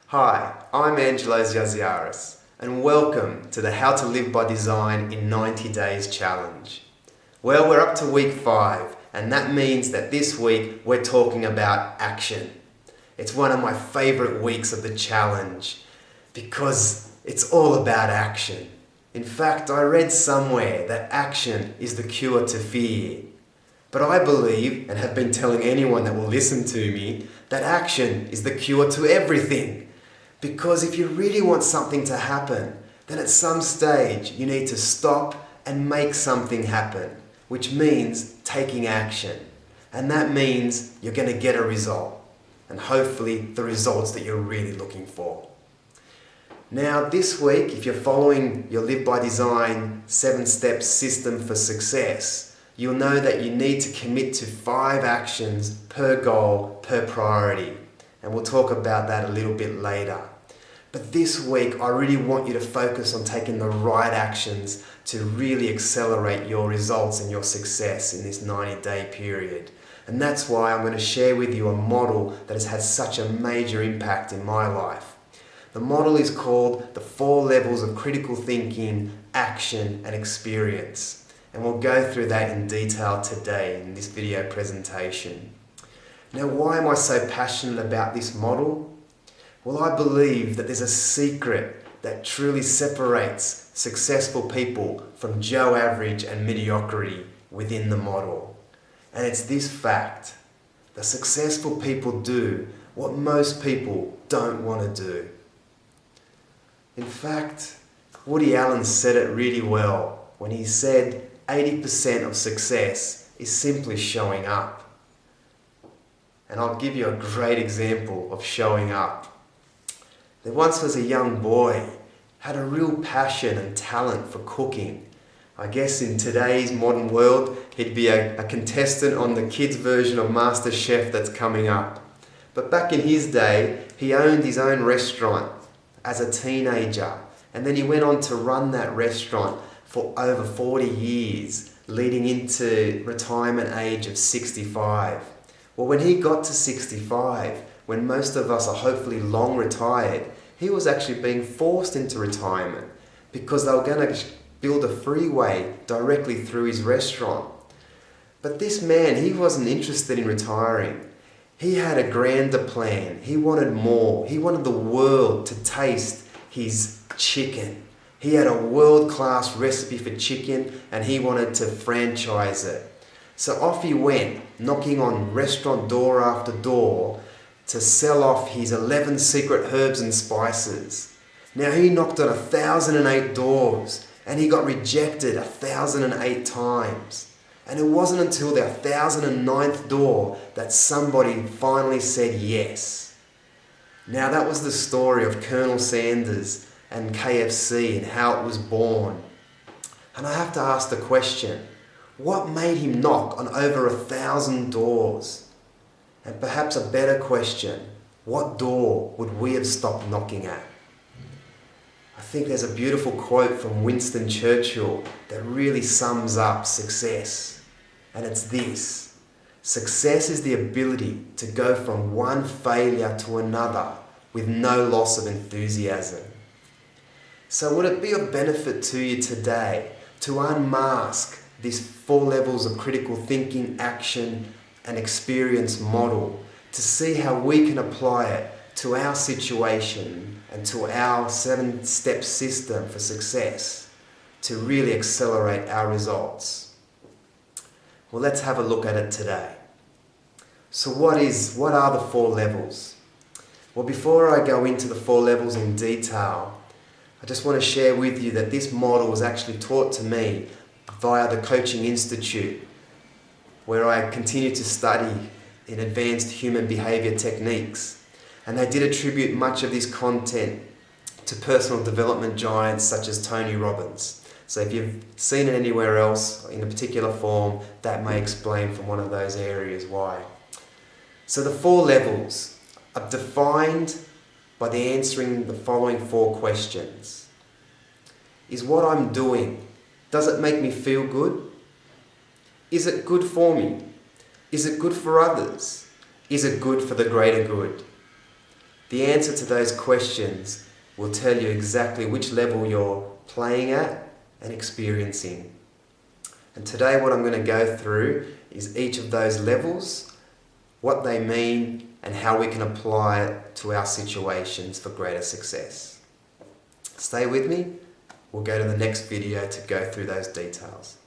Hi, I'm Angelos Yaziaris, and welcome to the How to Live by Design in 90 Days Challenge. Well, we're up to week 5, and that means that this week we're talking about action. It's one of my favourite weeks of the challenge because it's all about action. In fact, I read somewhere that action is the cure to fear. But I believe, and have been telling anyone that will listen to me, that action is the cure to everything. Because if you really want something to happen, then at some stage you need to stop and make something happen, which means taking action. And that means you're going to get a result, and hopefully the results that you're really looking for. Now this week, if you're following your Live by Design 7-step system for success, you'll know that you need to commit to 5 actions per goal, per priority. And we'll talk about that a little bit later. But this week, I really want you to focus on taking the right actions to really accelerate your results and your success in this 90-day period. And that's why I'm going to share with you a model that has had such a major impact in my life. The model is called the 4 levels of critical thinking, action, and experience. And we'll go through that in detail today in this video presentation. Now, why am I so passionate about this model? Well, I believe that there's a secret that truly separates successful people from Joe Average and mediocrity within the model. And it's this fact: the successful people do what most people don't want to do. In fact, Woody Allen said it really well when he said 80% of success is simply showing up. And I'll give you a great example of showing up. There once was a young boy, had a real passion and talent for cooking. I guess in today's modern world, he'd be a contestant on the kids' version of MasterChef that's coming up. But back in his day, he owned his own restaurant as a teenager. And then he went on to run that restaurant for over 40 years, leading into retirement age of 65. Well, when he got to 65, when most of us are hopefully long retired, he was actually being forced into retirement because they were going to build a freeway directly through his restaurant. But this man, he wasn't interested in retiring. He had a grander plan. He wanted more. He wanted the world to taste his chicken. He had a world-class recipe for chicken and he wanted to franchise it. So off he went, knocking on restaurant door after door to sell off his 11 secret herbs and spices. Now he knocked on 1,008 doors and he got rejected 1,008 times. And it wasn't until the 1,009th door that somebody finally said yes. Now that was the story of Colonel Sanders and KFC and how it was born. And I have to ask the question, what made him knock on over 1,000 doors? And perhaps a better question, what door would we have stopped knocking at? I think there's a beautiful quote from Winston Churchill that really sums up success. And it's this: success is the ability to go from one failure to another with no loss of enthusiasm. So would it be of benefit to you today to unmask these 4 levels of critical thinking, action, and experience model to see how we can apply it to our situation and to our 7-step system for success to really accelerate our results? Well, let's have a look at it today. So what are the 4 levels? Well, before I go into the 4 levels in detail, I just want to share with you that this model was actually taught to me via the Coaching Institute, where I continued to study in advanced human behavior techniques. And they did attribute much of this content to personal development giants such as Tony Robbins. So if you've seen it anywhere else in a particular form, that may explain from one of those areas why. So the 4 levels are defined by the answering the following 4 questions. Is what I'm doing, does it make me feel good? Is it good for me? Is it good for others? Is it good for the greater good? The answer to those questions will tell you exactly which level you're playing at and experiencing. And today what I'm going to go through is each of those levels, what they mean, and how we can apply it to our situations for greater success. Stay with me. We'll go to the next video to go through those details.